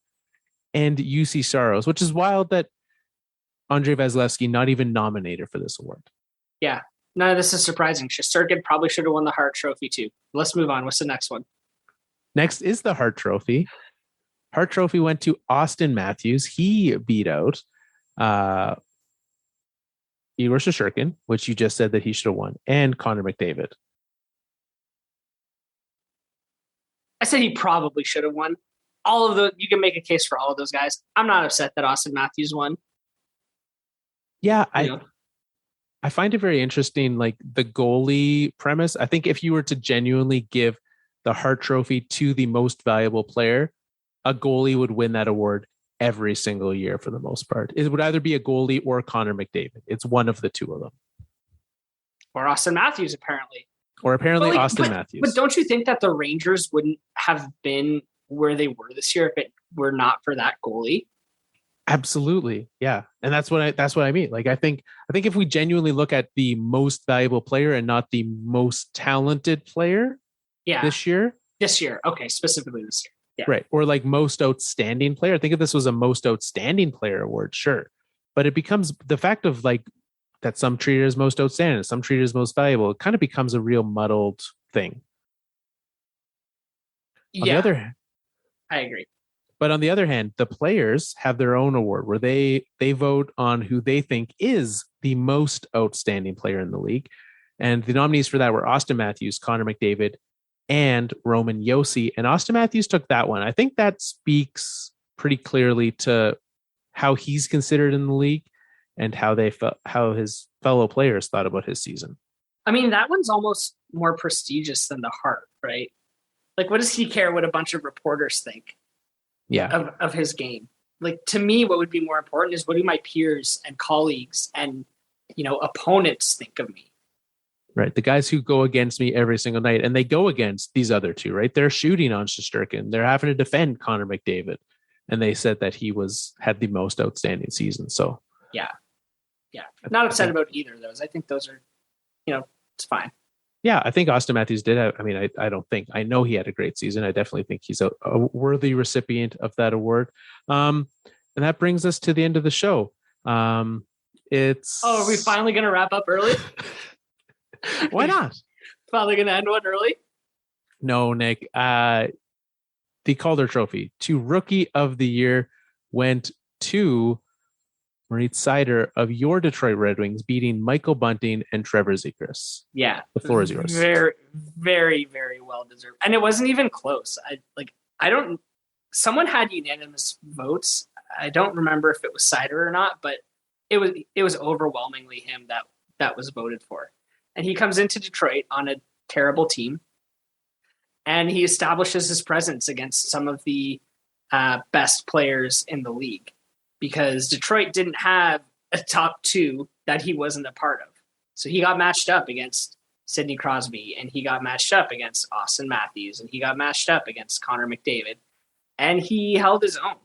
and UC Saros, which is wild that Andrei Vasilevskiy not even nominated for this award. Yeah, none of this is surprising. Shesterkin probably should have won the Hart Trophy too. Let's move on. What's the next one? Next is the Hart Trophy. Hart Trophy went to Auston Matthews. He beat out Igor Shesterkin, which you just said that he should have won, and Connor McDavid. I said he probably should have won. All of you can make a case for all of those guys. I'm not upset that Auston Matthews won. Yeah, I find it very interesting, like the goalie premise. I think if you were to genuinely give the Hart Trophy to the most valuable player, a goalie would win that award every single year for the most part. It would either be a goalie or Connor McDavid. It's one of the two of them. Or Auston Matthews, apparently. Auston Matthews. But don't you think that the Rangers wouldn't have been where they were this year if it were not for that goalie? Absolutely. Yeah. And that's what I mean. Like, I think if we genuinely look at the most valuable player and not the most talented player this year. Okay. Specifically this year. Yeah. Right. Or like most outstanding player. I think if this was a most outstanding player award, sure. But it becomes the fact of like that some treat it as most outstanding, some treat it as most valuable. It kind of becomes a real muddled thing. On the other hand, I agree. But on the other hand, the players have their own award where they vote on who they think is the most outstanding player in the league. And the nominees for that were Auston Matthews, Connor McDavid, and Roman Josi. And Auston Matthews took that one. I think that speaks pretty clearly to how he's considered in the league and how his fellow players thought about his season. I mean, that one's almost more prestigious than the Hart, right? Like, what does he care what a bunch of reporters think? Of his game? Like, to me, what would be more important is what do my peers and colleagues and opponents think of me? Right, the guys who go against me every single night, and they go against these other two. Right, they're shooting on Shesterkin. They're having to defend Connor McDavid, and they said that he had the most outstanding season. So yeah, not upset about either of those. I think those are, it's fine. Yeah, I think Auston Matthews did have, I know he had a great season. I definitely think he's a worthy recipient of that award. And that brings us to the end of the show. Are we finally going to wrap up early? Why not? Finally going to end one early? No, Nick. The Calder Trophy to Rookie of the Year went to Moritz Seider of your Detroit Red Wings, beating Michael Bunting and Trevor Zegras. Yeah. The floor is yours. Very, very, very well deserved. And it wasn't even close. Someone had unanimous votes. I don't remember if it was Seider or not, but it was overwhelmingly him that was voted for. And he comes into Detroit on a terrible team, and he establishes his presence against some of the best players in the league, because Detroit didn't have a top two that he wasn't a part of. So he got matched up against Sidney Crosby, and he got matched up against Auston Matthews, and he got matched up against Connor McDavid, and he held his own.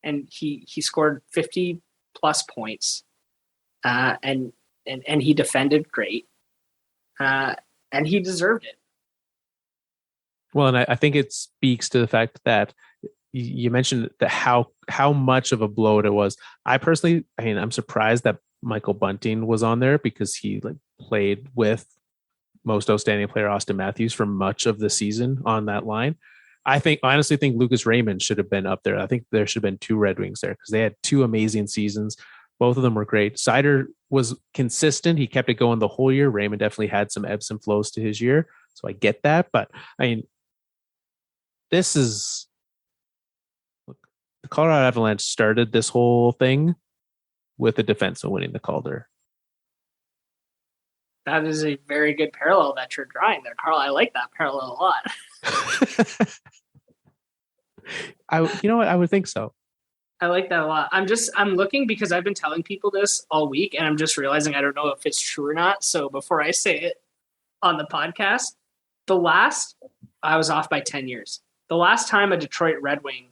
And he scored 50 plus points, and he defended great, and he deserved it. Well, and I think it speaks to the fact that you mentioned that how much of a blow it was. I'm surprised that Michael Bunting was on there, because he played with most outstanding player Auston Matthews for much of the season on that line. I honestly think Lucas Raymond should have been up there. I think there should have been two Red Wings there, because they had two amazing seasons. Both of them were great. Seider was consistent. He kept it going the whole year. Raymond definitely had some ebbs and flows to his year. So I get that. But this is... The Colorado Avalanche started this whole thing with a defenseman winning the Calder. That is a very good parallel that you're drawing there, Carl. I like that parallel a lot. You know what? I would think so. I like that a lot. I'm looking, because I've been telling people this all week, and I'm just realizing I don't know if it's true or not. So before I say it on the podcast, I was off by 10 years. The last time a Detroit Red Wing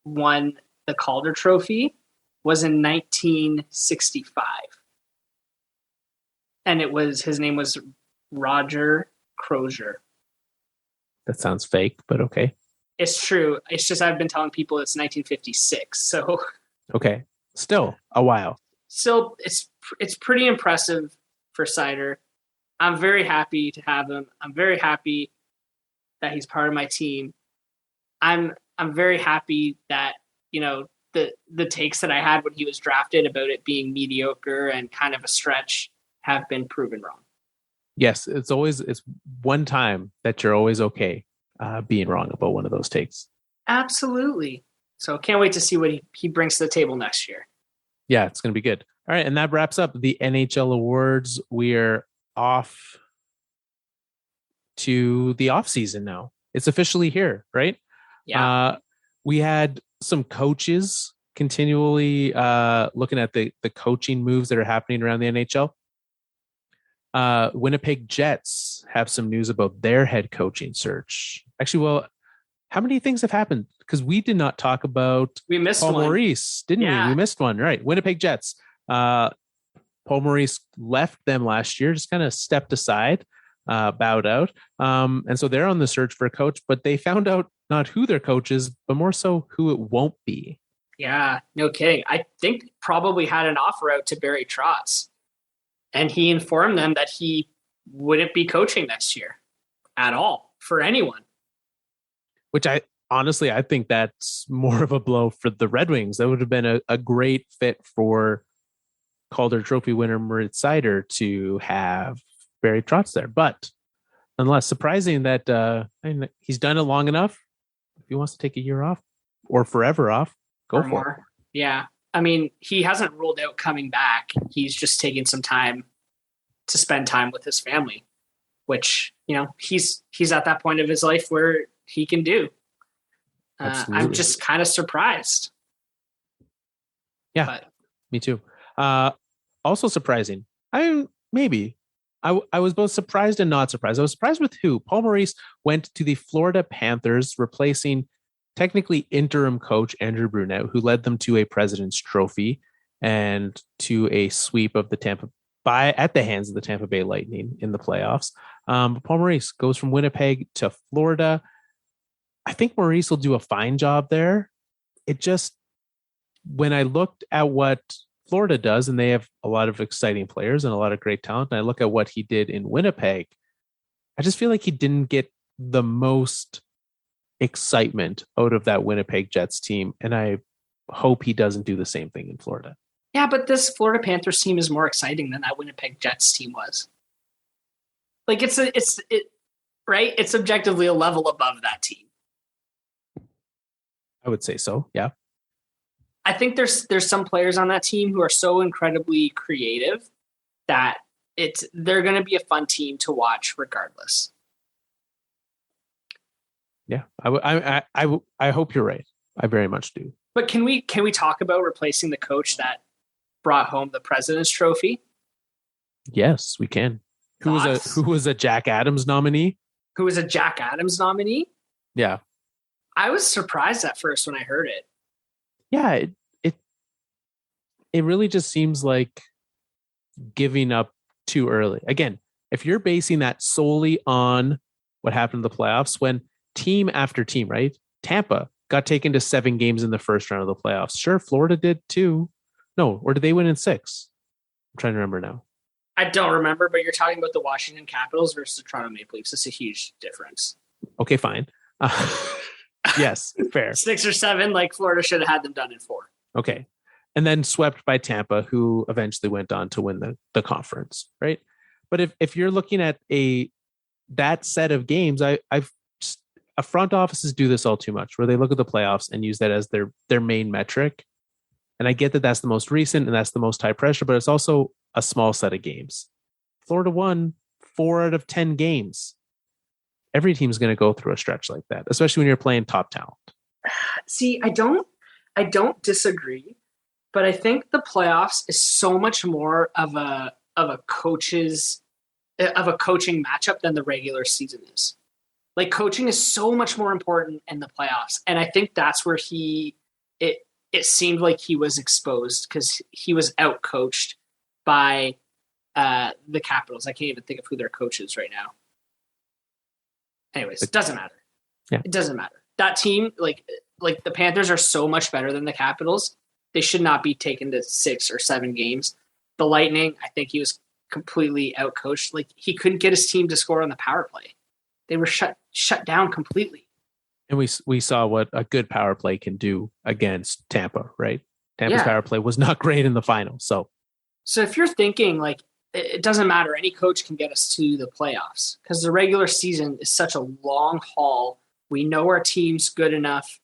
won the Calder Trophy was in 1965. And his name was Roger Crozier. That sounds fake, but okay. It's true. It's just I've been telling people it's 1956. So okay, still a while. Still, it's pretty impressive for Seider. I'm very happy to have him. I'm very happy that he's part of my team. I'm very happy that, you know, the takes that I had when he was drafted about it being mediocre and kind of a stretch have been proven wrong. Yes, it's one time that you're always okay being wrong about one of those takes. Absolutely. So can't wait to see what he brings to the table next year. Yeah, it's going to be good. All right, and that wraps up the NHL awards. We're off to the off season now. It's officially here, right? Yeah. We had some coaches continually looking at the coaching moves that are happening around the NHL. Winnipeg Jets have some news about their head coaching search. Actually, well, how many things have happened? Because we did not talk about Paul Maurice, didn't we? We missed one, right? Winnipeg Jets. Paul Maurice left them last year, just kind of stepped aside, bowed out. And so they're on the search for a coach, but they found out not who their coach is, but more so who it won't be. Yeah, no kidding. I think probably had an offer out to Barry Trotz. And he informed them that he wouldn't be coaching next year at all for anyone. Which I think that's more of a blow for the Red Wings. That would have been a great fit for Calder Trophy winner Moritz Seider to have Barry Trotz there. But nonetheless, surprising that he's done it long enough. If he wants to take a year off or forever off, go for it. Yeah. I mean, he hasn't ruled out coming back. He's just taking some time to spend time with his family, which, you know, he's at that point of his life where he can do. I'm just kind of surprised. Yeah, me too. Also surprising. I was both surprised and not surprised. I was surprised with who. Paul Maurice went to the Florida Panthers, replacing technically interim coach Andrew Brunette, who led them to a President's Trophy and to a sweep of the at the hands of the Tampa Bay Lightning in the playoffs. Paul Maurice goes from Winnipeg to Florida. I think Maurice will do a fine job there. It just, when I looked at what Florida does, and they have a lot of exciting players and a lot of great talent, and I look at what he did in Winnipeg, I just feel like he didn't get the most excitement out of that Winnipeg Jets team, and I hope he doesn't do the same thing in Florida. Yeah, but this Florida Panthers team is more exciting than that Winnipeg Jets team was. Like it's right? It's objectively a level above that team. I would say so. Yeah. I think there's some players on that team who are so incredibly creative that they're going to be a fun team to watch regardless. Yeah, I hope you're right. I very much do. But can we talk about replacing the coach that brought home the President's Trophy? Yes, we can. Who was a Jack Adams nominee? Who was a Jack Adams nominee? Yeah. I was surprised at first when I heard it. Yeah, it really just seems like giving up too early. Again, if you're basing that solely on what happened in the playoffs, when team after team, right? Tampa got taken to 7 games in the first round of the playoffs. Sure, Florida did too. No, or did they win in 6? I'm trying to remember now. I don't remember, but you're talking about the Washington Capitals versus the Toronto Maple Leafs. It's a huge difference. Okay, fine. Yes, fair. 6 or 7, like Florida should have had them done in 4. Okay. And then swept by Tampa, who eventually went on to win the conference, right? But if you're looking at that set of games, front offices do this all too much, where they look at the playoffs and use that as their main metric. And I get that that's the most recent and that's the most high pressure, but it's also a small set of games. Florida won 4 out of 10 games. Every team's going to go through a stretch like that, especially when you're playing top talent. See, I don't disagree, but I think the playoffs is so much more of a coaching matchup than the regular season is. Like, coaching is so much more important in the playoffs, and I think that's where it it seemed like he was exposed because he was outcoached by the Capitals. I can't even think of who their coach is right now. Anyways, it doesn't matter. Yeah. It doesn't matter. That team, like the Panthers are so much better than the Capitals. They should not be taken to 6 or 7 games. The Lightning, I think he was completely outcoached. Like, he couldn't get his team to score on the power play. They were shut down completely. And we saw what a good power play can do against Tampa, right? Tampa's power play was not great in the final. So if you're thinking like it doesn't matter, any coach can get us to the playoffs because the regular season is such a long haul. We know our team's good enough.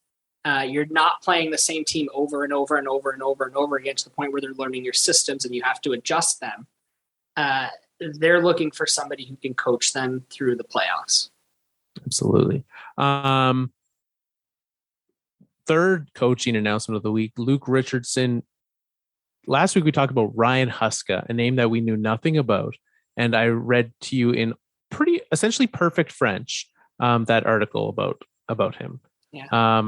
You're not playing the same team over and over and over and over and over again to the point where they're learning your systems and you have to adjust them. They're looking for somebody who can coach them through the playoffs. Absolutely. Third coaching announcement of the week, Luke Richardson. Last week we talked about Ryan Huska, a name that we knew nothing about. And I read to you in essentially perfect French, that article about him. Yeah.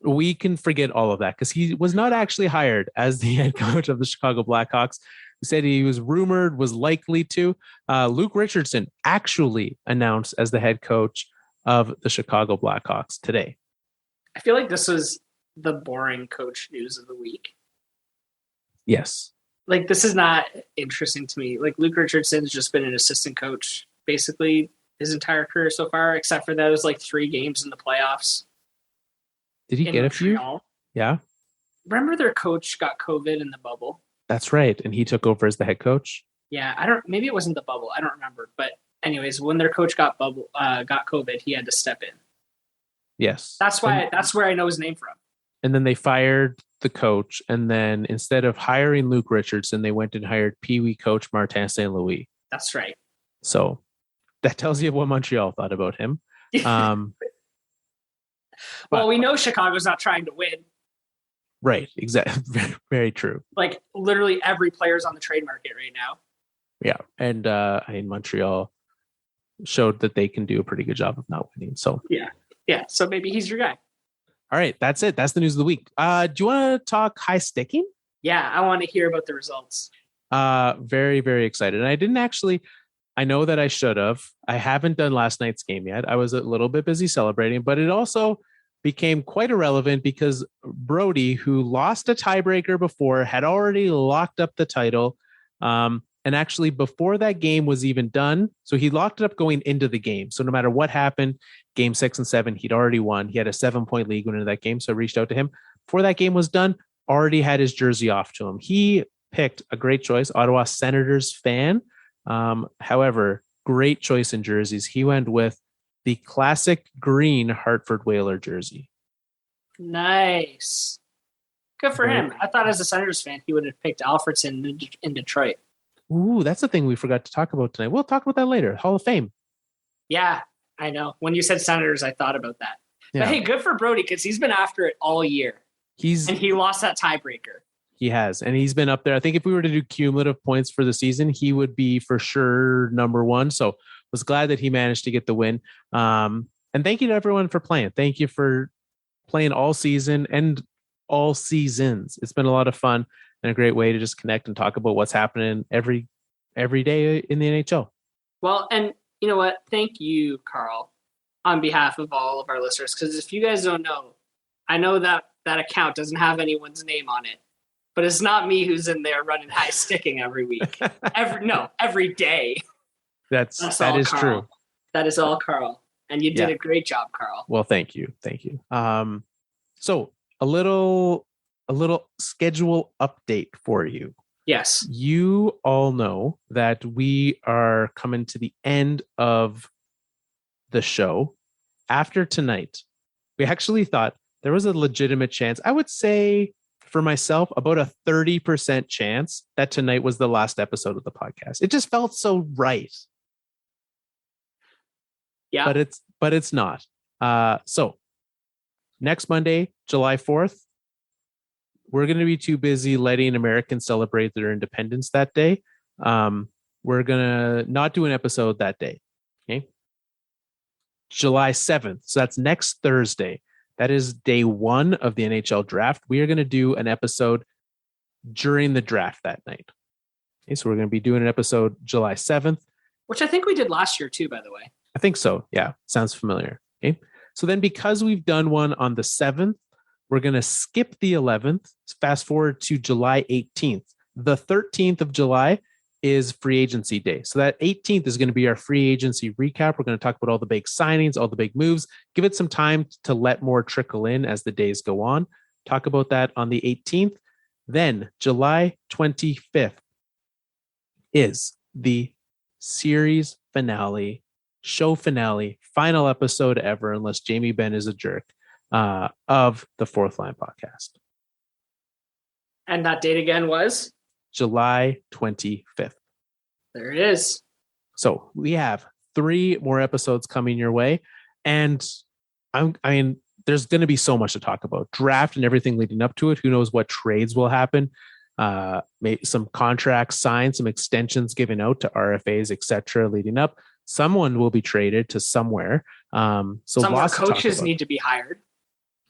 We can forget all of that because he was not actually hired as the head coach of the Chicago Blackhawks. He said he was rumored, was likely to. Luke Richardson actually announced as the head coach of the Chicago Blackhawks today. I feel like this was the boring coach news of the week. Yes. Like, this is not interesting to me. Like, Luke Richardson's just been an assistant coach basically his entire career so far, except for those like 3 games in the playoffs. Did he get Montreal. a few? Yeah. Remember their coach got COVID in the bubble? That's right. And he took over as the head coach. Yeah. Maybe it wasn't the bubble. I don't remember. But anyways, when their coach got COVID, he had to step in. Yes. That's where I know his name from. And then they fired the coach. And then instead of hiring Luke Richardson, they went and hired Pee Wee coach Martin St. Louis. That's right. So that tells you what Montreal thought about him. Well, we know Chicago's not trying to win. Right. Exactly. Very true. Like, literally every player's on the trade market right now. Yeah. And Montreal showed that they can do a pretty good job of not winning. So yeah. So maybe he's your guy. All right. That's it. That's the news of the week. Do you want to talk high sticking? Yeah. I want to hear about the results. Very, very excited. And I know that I should have. I haven't done last night's game yet. I was a little bit busy celebrating, but it also became quite irrelevant because Brody, who lost a tiebreaker before, had already locked up the title. And actually, before that game was even done, so he locked it up going into the game. So no matter what happened, game 6 and 7, he'd already won. He had a 7-point lead going into that game. So I reached out to him before that game was done, already had his jersey off to him. He picked a great choice, Ottawa Senators fan. However, great choice in jerseys. He went with the classic green Hartford Whaler jersey. Nice. Good for him. I thought as a Senators fan, he would have picked Alfredson in Detroit. Ooh, that's the thing we forgot to talk about tonight. We'll talk about that later. Hall of Fame. Yeah, I know. When you said Senators, I thought about that. Yeah. But hey, good for Brody because he's been after it all year. And he lost that tiebreaker. He has. And he's been up there. I think if we were to do cumulative points for the season, he would be for sure number 1. So was glad that he managed to get the win. And thank you to everyone for playing. Thank you for playing all season and all seasons. It's been a lot of fun and a great way to just connect and talk about what's happening every day in the NHL. Well, and you know what? Thank you, Carl, on behalf of all of our listeners. Because if you guys don't know, I know that account doesn't have anyone's name on it, but it's not me who's in there running high sticking every week. Every day. That is true. That is all Carl. And you did a great job, Carl. Well, thank you. So a little schedule update for you. Yes. You all know that we are coming to the end of the show. After tonight, we actually thought there was a legitimate chance. I would say for myself, about a 30% chance that tonight was the last episode of the podcast. It just felt so right. Yeah. But it's not. So next Monday, July 4th, we're going to be too busy letting Americans celebrate their independence that day. We're going to not do an episode that day. Okay. July 7th. So that's next Thursday. That is day 1 of the NHL draft. We are going to do an episode during the draft that night. Okay, so we're going to be doing an episode July 7th. Which I think we did last year too, by the way. I think so. Yeah. Sounds familiar. Okay. So then because we've done one on the 7th, we're going to skip the 11th, fast forward to July 18th. The 13th of July is free agency day. So that 18th is going to be our free agency recap. We're going to talk about all the big signings, all the big moves, give it some time to let more trickle in as the days go on. Talk about that on the 18th. Then July 25th is the series finale, show finale, final episode ever, unless Jamie Benn is a jerk, of the Fourth Line podcast. And that date again was? July 25th. There it is. So we have 3 more episodes coming your way. And I mean, there's going to be so much to talk about. Draft and everything leading up to it. Who knows what trades will happen? Maybe some contracts signed, some extensions given out to RFAs, etc. leading up. Someone will be traded to somewhere. So some more lots coaches need to be hired.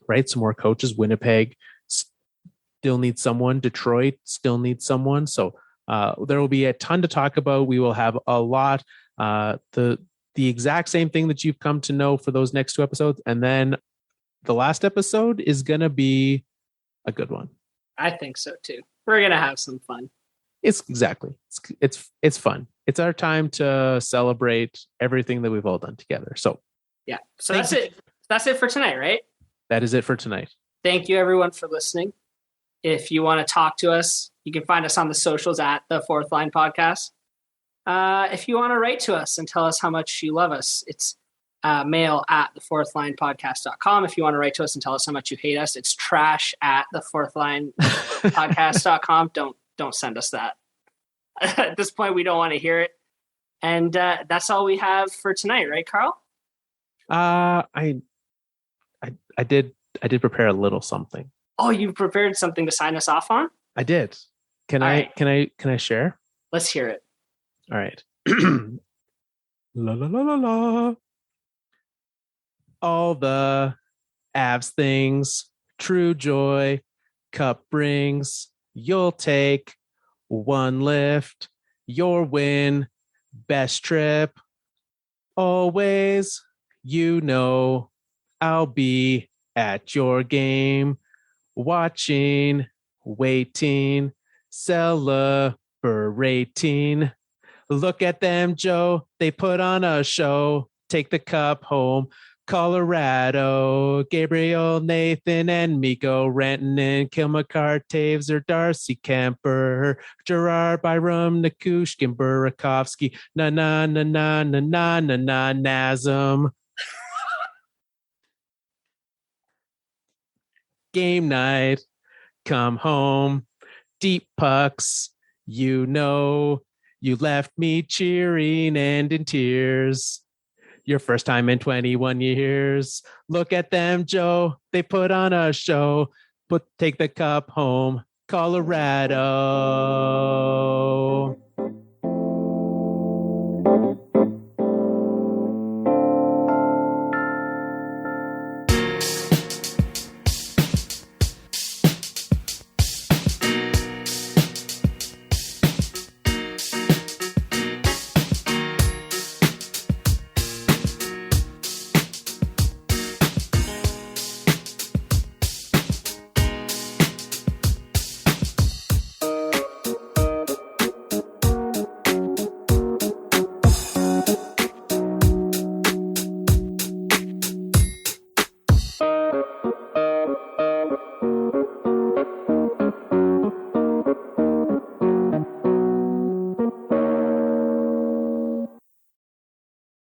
Right? Some more coaches. Winnipeg still needs someone. Detroit still needs someone. So there will be a ton to talk about. We will have a lot. The exact same thing that you've come to know for those next 2 episodes. And then the last episode is going to be a good one. I think so too. We're going to have some fun. It's fun. It's our time to celebrate everything that we've all done together. So yeah. So that's it. That's it for tonight, right? That is it for tonight. Thank you everyone for listening. If you want to talk to us, you can find us on the socials at the Fourth Line Podcast. If you want to write to us and tell us how much you love us, it's mail at thefourthlinepodcast.com. If you want to write to us and tell us how much you hate us, it's trash at thefourthlinepodcast.com. Don't send us that. At this point, we don't want to hear it. And that's all we have for tonight, right, Carl? I did prepare a little something. Oh, you prepared something to sign us off on? I did. Can I share? Let's hear it. All right. La la la la la. All the Avs things, true joy, cup brings, you'll take one lift, your win, best trip. Always, you know, I'll be at your game, watching, waiting, celebrating. Look at them, Joe. They put on a show. Take the cup home. Colorado, Gabriel, Nathan, and Mikko, Rantanen, Cale Makar, Taves, or Darcy, Kuemper, Gerard, Byram, Nikushkin, Burakovsky, na na na na na na na na Nazem. Game night, come home, deep pucks, you know, you left me cheering and in tears. Your first time in 21 years. Look at them, Joe. They put on a show. Take the cup home. Colorado.